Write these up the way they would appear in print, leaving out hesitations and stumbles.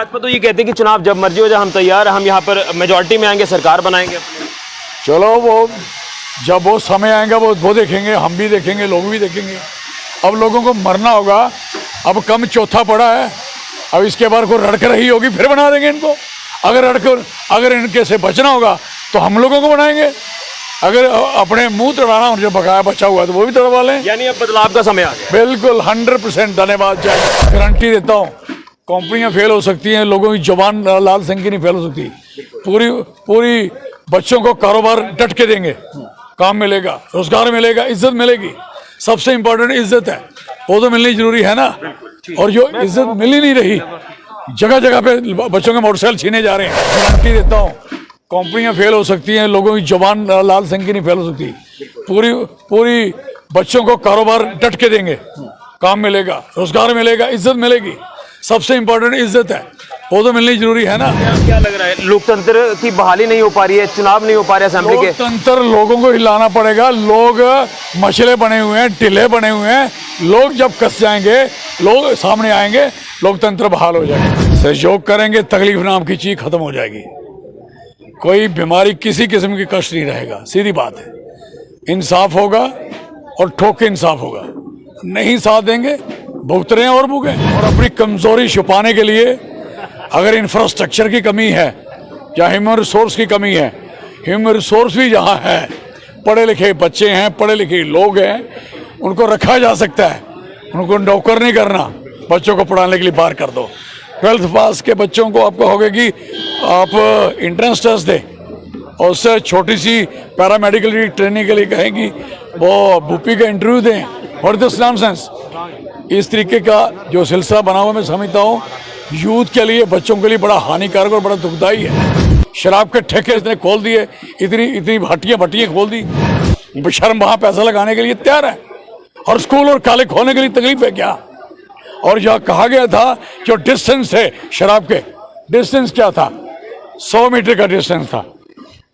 भाजपा तो ये कहते हैं कि चुनाव जब मर्जी हो जाए हम तैयार हैं, हम यहाँ पर मेजॉरिटी में आएंगे, सरकार बनाएंगे अपने। चलो वो जब वो समय आएगा वो देखेंगे, हम भी देखेंगे, लोग भी देखेंगे। अब लोगों को मरना होगा, अब कम चौथा पड़ा है, अब इसके बाद कोई रड़क रही होगी फिर बना देंगे इनको। अगर इनके से बचना होगा तो हम लोगों को बनाएंगे। अगर अपने मुंह तड़ाना और जो बकाया बचा हुआ है तो वो भी तड़वा लें। यानी अब बदलाव का समय आ गया। बिल्कुल 100% धन्यवाद। गारंटी देता हूँ, कंपनियां फेल हो सकती हैं, लोगों की जुबान लाल सिंह की नहीं फेल हो सकती। पूरी बच्चों को कारोबार डट के देंगे, काम मिलेगा, रोजगार मिलेगा, इज्जत मिलेगी। सबसे इम्पोर्टेंट इज्जत है, वो तो मिलनी जरूरी है ना। और जो इज्जत मिल ही नहीं रही, जगह जगह पे बच्चों के मोटरसाइकिल छीने जा रहे हैं। गारंटी देता हूँ, कंपनियां फेल हो सकती हैं, लोगों की जुबान लाल सिंह की नहीं फेल हो सकती। पूरी बच्चों को कारोबार डट के देंगे, काम मिलेगा, रोजगार मिलेगा, इज्जत मिलेगी। सबसे इम्पोर्टेंट इज्जत है, वो तो मिलनी जरूरी है ना। क्या लग रहा है, लोकतंत्र की बहाली नहीं हो पा रही है, चुनाव नहीं हो पा रहे असेंबली के? लोकतंत्र लोगों को हिलाना पड़ेगा। लोग मछले बने हुए हैं, टिल्ले बने हुए हैं। लोग जब कस जाएंगे, लोग सामने आएंगे, लोकतंत्र बहाल हो जाएगा। सहयोग करेंगे, तकलीफ नाम की चीज खत्म हो जाएगी। कोई बीमारी किसी किस्म की कष्ट नहीं रहेगा, सीधी बात है। इंसाफ होगा और ठोक के इंसाफ होगा। नहीं साथ देंगे, भुगत रहे हैं और भुगे। और अपनी कमजोरी छुपाने के लिए अगर इंफ्रास्ट्रक्चर की कमी है या ह्यूमन रिसोर्स की कमी है, ह्यूमन रिसोर्स भी जहाँ है, पढ़े लिखे बच्चे हैं, पढ़े लिखे लोग हैं, उनको रखा जा सकता है। उनको नौकर नहीं करना, बच्चों को पढ़ाने के लिए बाहर कर दो। 12th पास के बच्चों को आप कहोगे कि आप एंट्रेंस टेस्ट दें, और उससे छोटी सी पैरामेडिकल की ट्रेनिंग के लिए कहेंगी वो भूपी का इंटरव्यू दें। और दिस नॉनसेंस, इस तरीके का जो सिलसिला बना हुआ मैं समझता हूँ यूथ के लिए, बच्चों के लिए बड़ा हानिकारक और बड़ा दुखदायी है। शराब के ठेके इसने खोल दिए, इतनी भट्टियाँ खोल दी। बेशर्म वहाँ पैसा लगाने के लिए तैयार है, और स्कूल और कॉलेज खोलने के लिए तकलीफ है क्या? और यह कहा गया था जो डिस्टेंस है शराब के, डिस्टेंस क्या था? 100 मीटर का डिस्टेंस था।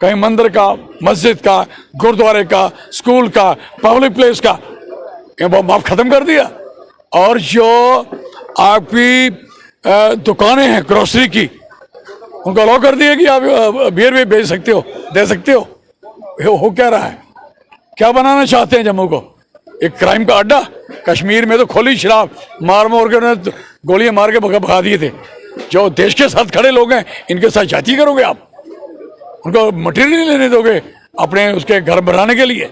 कहीं मंदिर का, मस्जिद का, गुरुद्वारे का, स्कूल का, पब्लिक प्लेस का, वो माफ खत्म कर दिया। और जो आपकी दुकानें हैं ग्रोसरी की, उनको अलाउ कर दिया कि आप बियर भी बेच सकते हो, दे सकते हो। हो क्या रहा है? क्या बनाना चाहते हैं जम्मू को? एक क्राइम का अड्डा? कश्मीर में तो खोली शराब, मार के उन्होंने गोलियां मार के भगा दिए थे। जो देश के साथ खड़े लोग हैं, इनके साथ जाति करोगे आप? उनको मटेरियल नहीं लेने दोगे अपने उसके घर बनाने के लिए,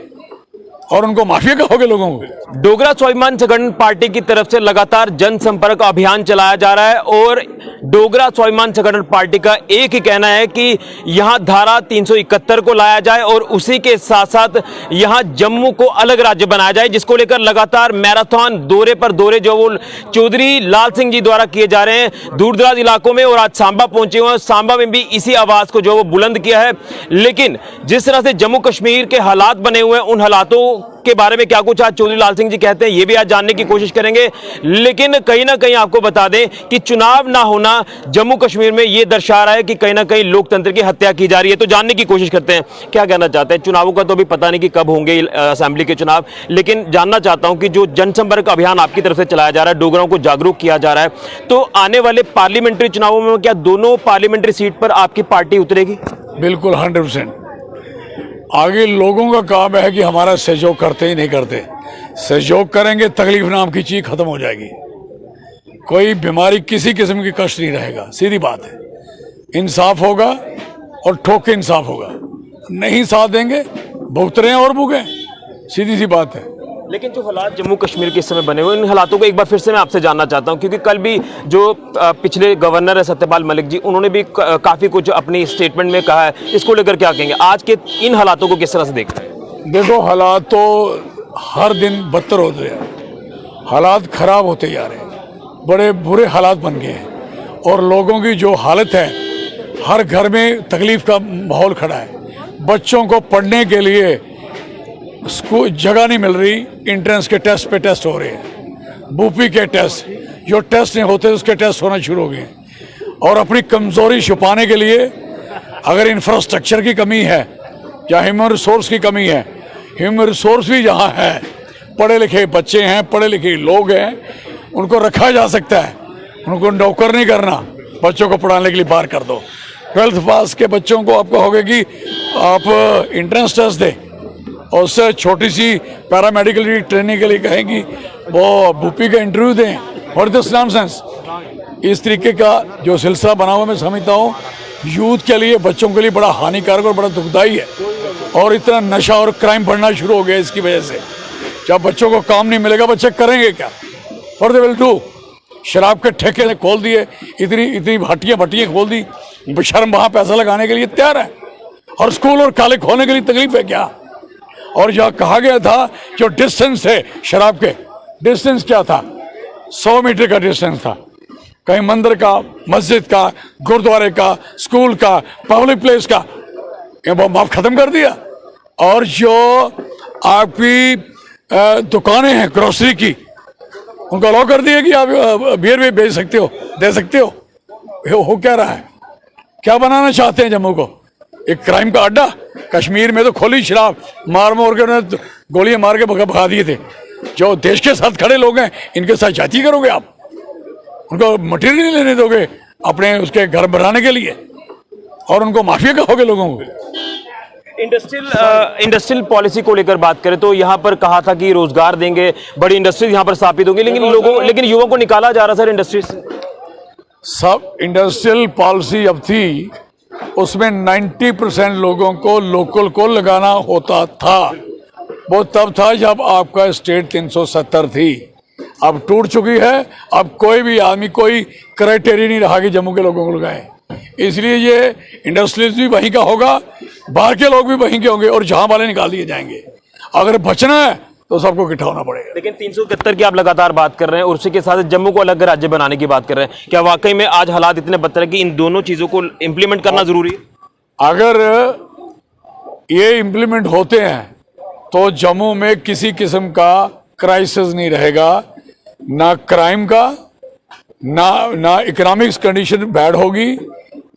और उनको माफिया कहोगे लोगों को? डोगरा स्वाभिमान संगठन पार्टी की तरफ से लगातार जनसंपर्क अभियान चलाया जा रहा है, और डोगरा स्वाभिमान संगठन पार्टी का एक ही कहना है कि यहां धारा 371 को लाया जाए और उसी के साथ साथ यहां जम्मू को अलग राज्य बनाया जाए, जिसको लेकर लगातार मैराथन दौरे पर दौरे जो वो चौधरी लाल सिंह जी द्वारा किए जा रहे हैं दूर दराज इलाकों में। और आज सांबा पहुंचे हुए हैं, सांबा में भी इसी आवाज को जो वो बुलंद किया है। लेकिन जिस तरह से जम्मू कश्मीर के हालात बने हुए हैं, उन हालातों के बारे में क्या कुछ आज चौधरी लाल सिंह जी कहते हैं, ये भी आज जानने की कोशिश करेंगे। लेकिन कहीं ना कहीं आपको बता दें कि चुनाव ना होना जम्मू कश्मीर में ये दर्शा रहा है कि कहीं ना कहीं लोकतंत्र की हत्या की जा रही है। तो जानने की कोशिश करते हैं क्या कहना चाहते हैं। चुनावों का तो अभी पता नहीं कि कब होंगे असेंबली के चुनाव, लेकिन जानना चाहता हूं कि जो जनसंपर्क अभियान आपकी तरफ से चलाया जा रहा है, डोगरों को जागरूक किया जा रहा है, तो आने वाले पार्लियामेंट्री चुनावों में क्या दोनों पार्लियामेंट्री सीट पर आपकी पार्टी उतरेगी? बिल्कुल 100%। आगे लोगों का काम है कि हमारा सहयोग करते ही नहीं करते। सहयोग करेंगे, तकलीफ नाम की चीज खत्म हो जाएगी। कोई बीमारी किसी किस्म की कष्ट नहीं रहेगा, सीधी बात है। इंसाफ होगा और ठोक के इंसाफ होगा। नहीं साथ देंगे, भुगत रहे हैं और भुगे, सीधी सी बात है। लेकिन जो हालात जम्मू कश्मीर के इस समय बने हुए, इन हालातों को एक बार फिर से मैं आपसे जानना चाहता हूं, क्योंकि कल भी जो पिछले गवर्नर है सत्यपाल मलिक जी, उन्होंने भी काफी कुछ अपनी स्टेटमेंट में कहा है। इसको लेकर क्या कहेंगे? आज के इन हालातों को किस तरह से देख रहे हैं? देखो, हालात तो हर दिन बदतर होते रहे हैं, हालात खराब होते जा रहे हैं, बड़े बुरे हालात बन गए हैं। और लोगों की जो हालत है, हर घर में तकलीफ का माहौल खड़ा है। बच्चों को पढ़ने के लिए स्कूल जगह नहीं मिल रही, एंट्रेंस के टेस्ट पे टेस्ट हो रहे हैं, बूपी के टेस्ट, जो टेस्ट नहीं होते उसके टेस्ट होना शुरू हो गए। और अपनी कमजोरी छुपाने के लिए अगर इंफ्रास्ट्रक्चर की कमी है या ह्यूमन रिसोर्स की कमी है, ह्यूमन रिसोर्स भी जहाँ है, पढ़े लिखे बच्चे हैं, पढ़े लिखे लोग हैं, उनको रखा जा सकता है। उनको नौकर नहीं करना, बच्चों को पढ़ाने के लिए बाहर कर दो। 12th पास के बच्चों को आपको होगा कि आप एंट्रेंस टेस्ट दें और उससे छोटी सी पैरामेडिकल की ट्रेनिंग के लिए कहेंगी वो भूपी का इंटरव्यू दें। और दिस नॉनसेंस, इस तरीके का जो सिलसिला बना हुआ मैं समझता हूँ यूथ के लिए, बच्चों के लिए बड़ा हानिकारक और बड़ा दुखदाई है। और इतना नशा और क्राइम बढ़ना शुरू हो गया इसकी वजह से। जब बच्चों को काम नहीं मिलेगा बच्चे करेंगे क्या? और दे विल डू। शराब के ठेके ने खोल दिए, इतनी भट्टियाँ खोल दी, बेशर्म वहाँ पैसा लगाने के लिए तैयार है। और स्कूल और कॉलेज खोलने के लिए तकलीफ है क्या? और जहाँ कहा गया था जो डिस्टेंस है शराब के, डिस्टेंस क्या था? 100 मीटर का डिस्टेंस था। कहीं मंदिर का, मस्जिद का, गुरुद्वारे का, स्कूल का, पब्लिक प्लेस का, ये माफ खत्म कर दिया। और जो आपकी दुकानें हैं ग्रोसरी की, उनको अलाउ कर दिया कि आप बियर भी बेच सकते हो, दे सकते हो। हो क्या रहा है? क्या बनाना चाहते हैं जम्मू को? एक क्राइम का अड्डा। कश्मीर में तो खोली शराब, मार के उन्हें गोलियां मार के भगा दिए थे। जो देश के साथ खड़े लोग हैं इनके साथ जाति करोगे आप? उनको मटेरियल नहीं लेने दोगे अपने उसके घर बनाने के लिए, और उनको माफिया कहोगे लोगों को? इंडस्ट्रियल पॉलिसी को लेकर बात करें तो यहाँ पर कहा था कि रोजगार देंगे, बड़ी इंडस्ट्रीज यहाँ पर स्थापित होंगी, लेकिन युवाओं को निकाला जा रहा सर इंडस्ट्री से। सब इंडस्ट्रियल पॉलिसी अब थी, उसमें 90% लोगों को लोकल को लगाना होता था। वो तब था जब आपका स्टेट 370 थी। अब टूट चुकी है। अब कोई भी आदमी, कोई क्राइटेरिया नहीं रहा कि जम्मू के लोगों को लगाए। इसलिए ये इंडस्ट्रीज भी वहीं का होगा, बाहर के लोग भी वहीं के होंगे, और जहां वाले निकाल दिए जाएंगे। अगर बचना है तो सबको इकट्ठा होना पड़ेगा। लेकिन 371 की आप लगातार बात कर रहे हैं और उसी के साथ जम्मू को अलग राज्य बनाने की बात कर रहे हैं। क्या वाकई में आज हालात इतने बदतर है कि इन दोनों चीजों को इंप्लीमेंट करना जरूरी है? अगर ये इंप्लीमेंट होते हैं तो जम्मू में किसी किस्म का क्राइसिस नहीं रहेगा, ना क्राइम का, ना इकोनॉमिक्स कंडीशन बैड होगी,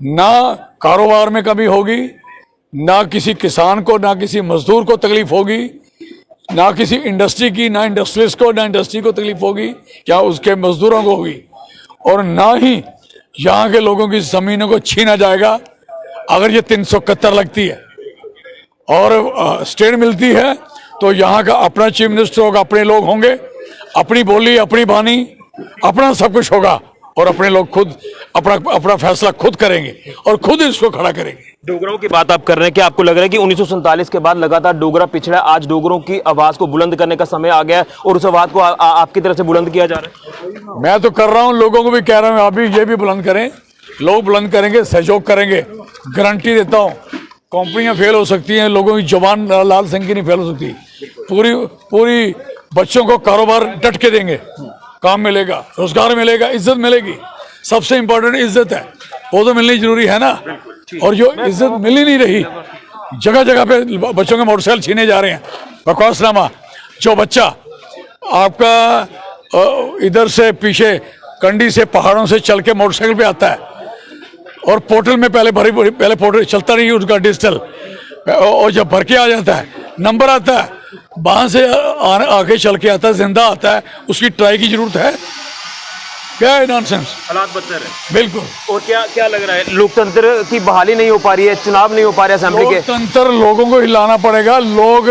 ना कारोबार में कमी होगी, ना किसी किसान को, ना किसी मजदूर को तकलीफ होगी, ना किसी इंडस्ट्री की, ना इंडस्ट्रियलिस्ट को, ना इंडस्ट्री को तकलीफ होगी, क्या उसके मजदूरों को होगी। और ना ही यहाँ के लोगों की जमीनों को छीना जाएगा। अगर ये 371 लगती है और स्टेट मिलती है तो यहाँ का अपना चीफ मिनिस्टर होगा, अपने लोग होंगे, अपनी बोली, अपनी बानी, अपना सब कुछ होगा, और अपने लोग खुद अपना फैसला खुद करेंगे और खुद इसको खड़ा करेंगे। डोगरों की बात आप कर रहे हैं, क्या आपको लग रहा है कि 1947 के बाद लगातार डोगरा पिछड़ा, आज डोगरों की आवाज को बुलंद करने का समय आ गया है और उस आवाज को आपकी तरफ से बुलंद किया जा रहा है? मैं तो कर रहा हूं, लोगों को भी कह रहा हूं आप भी ये भी बुलंद करें। लोग बुलंद करेंगे, सहयोग करेंगे, गारंटी देता हूं। कंपनियां फेल हो सकती हैं, लोगों की जवान लाल सिंह की नहीं फेल हो सकती। पूरी बच्चों को कारोबार डट के देंगे, काम मिलेगा, रोजगार मिलेगा, इज्जत मिलेगी। सबसे इंपॉर्टेंट इज्जत है, वो तो मिलनी जरूरी है ना। और जो इज्जत मिल ही नहीं रही, जगह जगह पे बच्चों के मोटरसाइकिल छीने जा रहे हैं, बकवासनामा। जो बच्चा आपका इधर से पीछे कंडी से पहाड़ों से चल के मोटरसाइकिल पे आता है और पोर्टल में पहले पोर्टल चलता नहीं उसका डिजिटल, और जब भर के आ जाता है, नंबर आता है, वहां से आगे चल के आता है, जिंदा आता है, उसकी ट्राई की जरूरत है क्या? है नॉनसेंस। हालात बदतर है बिल्कुल। और क्या लग रहा है, लोकतंत्र की बहाली नहीं हो पा रही है, चुनाव नहीं हो पा रहे असेंबली के? लोकतंत्र लोगों को हिलाना पड़ेगा। लोग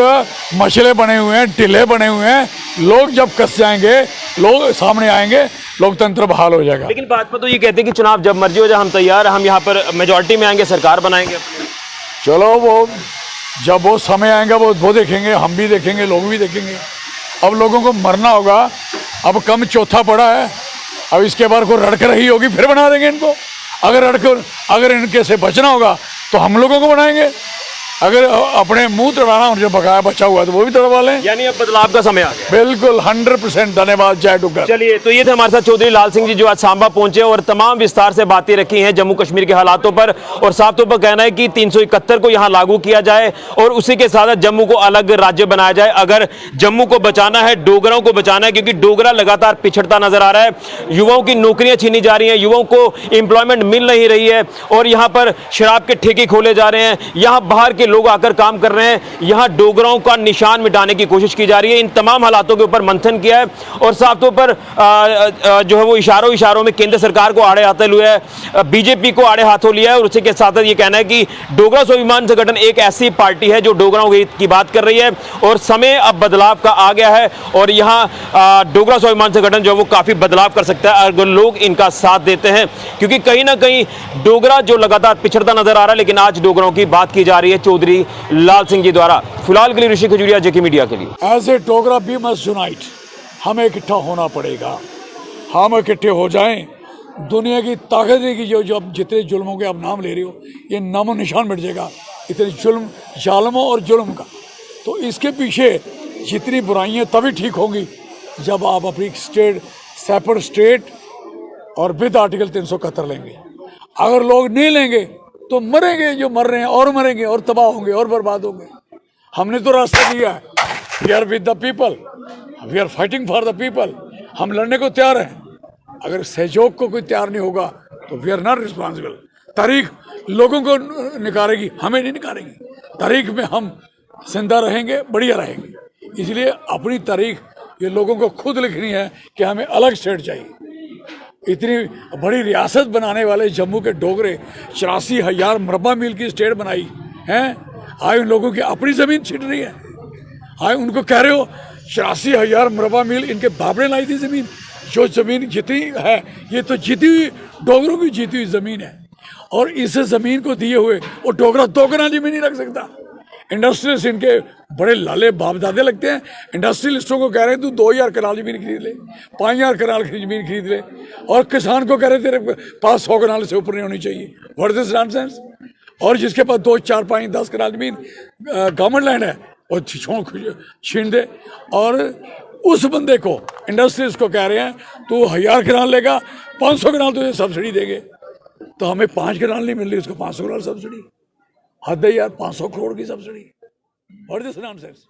मछले बने हुए हैं, टिल्ले बने हुए हैं। लोग जब कस जाएंगे, लोग सामने आएंगे, लोकतंत्र बहाल हो जाएगा। लेकिन भाजपा तो ये कहते हैं कि चुनाव जब मर्जी हो जाए हम तैयार हैं, हम यहाँ पर मेजोरिटी में आएंगे, सरकार बनाएंगे अपनी। चलो वो जब वो समय आएगा वो देखेंगे, हम भी देखेंगे, लोग भी देखेंगे। अब लोगों को मरना होगा। अब कम चौथा पड़ा है, अब इसके बाद को रड़क रही होगी, फिर बना देंगे इनको। अगर इनके से बचना होगा तो हम लोगों को बनाएंगे। अगर अपने मुंह तड़ाना और जो बकाया बचा हुआ है तो वो भी तड़वा लें। यानी अब बदलाव का समय आ गया। बिल्कुल 100%। धन्यवाद। जय डुग्गर। चलिए, तो ये थे हमारे साथ चौधरी लाल सिंह जी जो आज सांबा पहुंचे और तमाम विस्तार से बातें रखी हैं जम्मू कश्मीर के हालातों पर, और साफ तौर पर कहना है कि 371 को यहां लागू किया जाए और उसी के साथ जम्मू को अलग राज्य बनाया जाए। अगर जम्मू को बचाना है, डोगरों को बचाना है, क्योंकि डोगरा लगातार पिछड़ता नजर आ रहा है, युवाओं की नौकरियां छीनी जा रही हैं, युवाओं को एम्प्लॉयमेंट मिल नहीं रही है और यहां पर शराब के ठेके खोले जा रहे हैं, यहां बाहर के लोग आकर काम कर रहे हैं, यहाँ डोगराओं का निशान मिटाने की कोशिश की जा रही है। इन तमाम हालातों के ऊपर मंथन किया है और साफ तौर पर जो है वो इशारों में केंद्र सरकार को आड़े हाथों लिया है, बीजेपी को आड़े हाथों लिया है और उसी के साथ ये कहना है कि डोगरा स्वाभिमान संगठन एक ऐसी पार्टी है जो डोगराओं के हित की बात कर रही है और समय अब बदलाव का आ गया है और यहाँ डोगरा स्वाभिमान संगठन जो है वो काफी बदलाव कर सकता है अगर लोग इनका साथ देते हैं, क्योंकि कहीं ना कहीं डोगरा जो लगातार पिछड़ता नजर आ रहा है, लेकिन आज डोगराओं की बात की जा रही है चौधरी लाल सिंह जी द्वारा। फिलहाल के लिए ऋषि खजूरिया, जेके मीडिया के लिए। As a Dogra we must unite, हमें इकट्ठा होना पड़ेगा। हम इकट्ठे हो जाएं, दुनिया की ताकत की जो अब जितने जुल्मों के आप नाम ले रहे हो, ये नामो निशान मिट जाएगा इतने जुल्म, जालमों और जुल्म का। तो इसके पीछे जितनी बुराइयां तभी ठीक होंगी जब आप अपनी स्टेट, सेपरेट स्टेट और विद आर्टिकल 371 लेंगे। अगर लोग नहीं लेंगे तो मरेंगे जो मर रहे हैं, और मरेंगे और तबाह होंगे और बर्बाद होंगे। हमने तो रास्ता दिया है, we are with the people, we are fighting for the people. हम लड़ने को तैयार हैं। अगर सहयोग को कोई तैयार नहीं होगा तो वी आर नॉट रिस्पॉन्सिबल। तारीख लोगों को निकालेगी, हमें नहीं निकालेगी। तारीख में हम जिंदा रहेंगे, बढ़िया रहेंगे। इसलिए अपनी तारीख ये लोगों को खुद लिखनी है कि हमें अलग स्टेट चाहिए। इतनी बड़ी रियासत बनाने वाले जम्मू के डोगरे 84,000 मरबा मील की स्टेट बनाई हैं। आज उन लोगों की अपनी ज़मीन छिट रही है। आज उनको कह रहे हो 84,000 मरबा मील इनके बाप ने लाई थी ज़मीन। जो ज़मीन जितनी है ये तो जीती हुई डोगरों की जीती हुई ज़मीन है और इस ज़मीन को दिए हुए वो डोगरा 2 कनाल ज़मीन नहीं रख सकता। इंडस्ट्रियलिस्ट इनके बड़े लाले बाप दादे लगते हैं। इंडस्ट्रियलिस्टों को कह रहे हैं तू 2,000 कनाल ज़मीन खरीद ले, 5,000 कनाल की ज़मीन खरीद ले, और किसान को कह रहे तेरे पास 100 कनाल से ऊपर नहीं होनी चाहिए। What is this nonsense. और जिसके पास 2, 4, 5, 10 कनाल ज़मीन गवर्नमेंट लैंड है वो छीन दे, और उस बंदे को इंडस्ट्रियलिस्ट को कह रहे हैं तू 1,000 कनाल लेगा, 500 कनाल तुझे सब्सिडी देंगे। तो हमें 5 कनाल नहीं मिल रही, उसको 500 कनाल सब्सिडी। हद है यार, 500 करोड़ की subsidy. What is this nonsense.